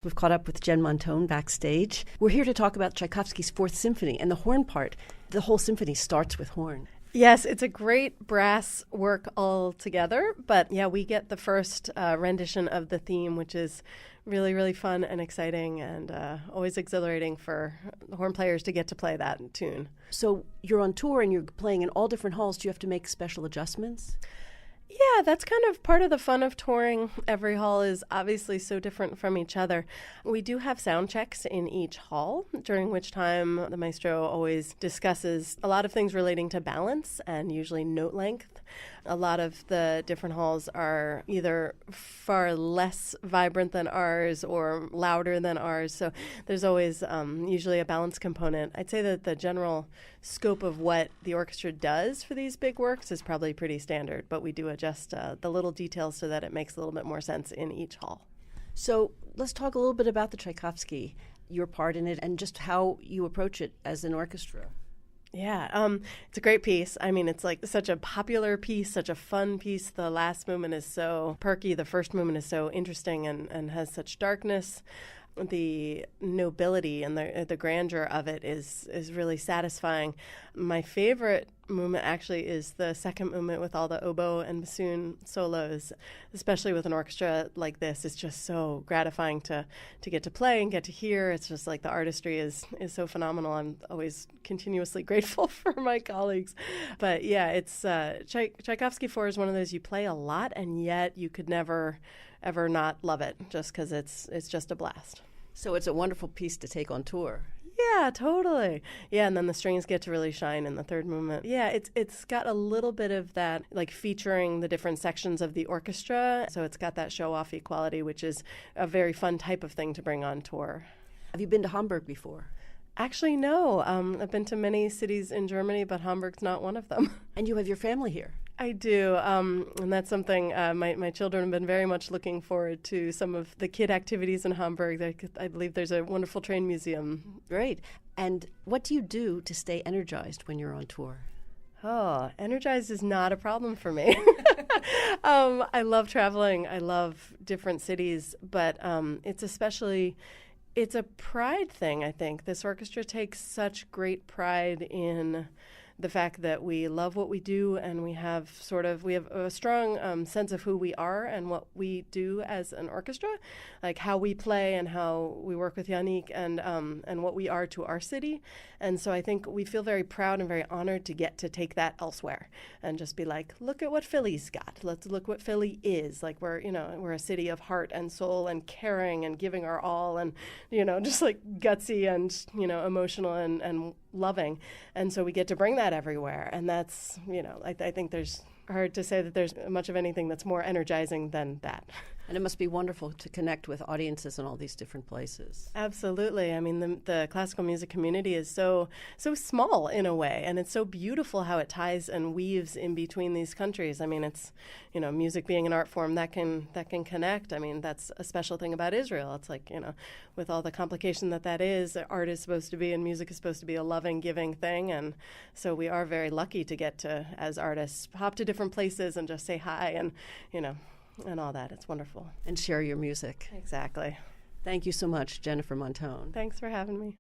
We've caught up with Jen Montone backstage. We're here to talk about Tchaikovsky's Fourth Symphony and the horn part. The whole symphony starts with horn. Yes, it's a great brass work altogether, but yeah, we get the first rendition of the theme, which is really, really fun and exciting and always exhilarating for the horn players to get to play that tune. So you're on tour and you're playing in all different halls. Do you have to make special adjustments? Yeah, that's kind of part of the fun of touring. Every hall is obviously so different from each other. We do have sound checks in each hall, during which time the maestro always discusses a lot of things relating to balance and usually note length. A lot of the different halls are either far less vibrant than ours or louder than ours, so there's always usually a balance component. I'd say that the general scope of what the orchestra does for these big works is probably pretty standard, but we do adjust the little details so that it makes a little bit more sense in each hall. So let's talk a little bit about the Tchaikovsky, your part in it, and just how you approach it as an orchestra. Yeah, it's a great piece. I mean, it's like such a popular piece, such a fun piece. The last movement is so perky. The first movement is so interesting and has such darkness. The nobility and the grandeur of it is really satisfying. My favorite movement actually is the second movement with all the oboe and bassoon solos, especially with an orchestra like this. It's just so gratifying to get to play and get to hear. It's just like the artistry is so phenomenal. I'm always continuously grateful for my colleagues. But yeah, it's Tchaikovsky 4 is one of those you play a lot and yet you could never ever not love it just because it's just a blast. So it's a wonderful piece to take on tour. Yeah, totally. Yeah, and then the strings get to really shine in the third movement. Yeah, it's got a little bit of that, like featuring the different sections of the orchestra. So it's got that show-offy quality, which is a very fun type of thing to bring on tour. Have you been to Hamburg before? Actually, no. I've been to many cities in Germany, but Hamburg's not one of them. And you have your family here. I do, and that's something my children have been very much looking forward to, some of the kid activities in Hamburg. I believe there's a wonderful train museum. Great. And what do you do to stay energized when you're on tour? Oh, energized is not a problem for me. I love traveling. I love different cities, but it's a pride thing, I think. This orchestra takes such great pride in the fact that we love what we do and we have a strong sense of who we are and what we do as an orchestra, like how we play and how we work with Yannick and what we are to our city. And so I think we feel very proud and very honored to get to take that elsewhere and just be like, look at what Philly's got. Let's look what Philly is. Like we're a city of heart and soul and caring and giving our all and, just like gutsy and, emotional and loving. And so we get to bring that everywhere. And that's, I think there's hard to say that there's much of anything that's more energizing than that. And it must be wonderful to connect with audiences in all these different places. Absolutely. I mean, the classical music community is so small in a way, and it's so beautiful how it ties and weaves in between these countries. I mean, it's, music being an art form that can connect. I mean, that's a special thing about Israel. It's like, with all the complication that is, art is supposed to be and music is supposed to be a loving, giving thing. And so we are very lucky to get to, as artists, hop to different places and just say hi and, and all that. It's wonderful. And share your music. Exactly. Thank you so much, Jennifer Montone. Thanks for having me.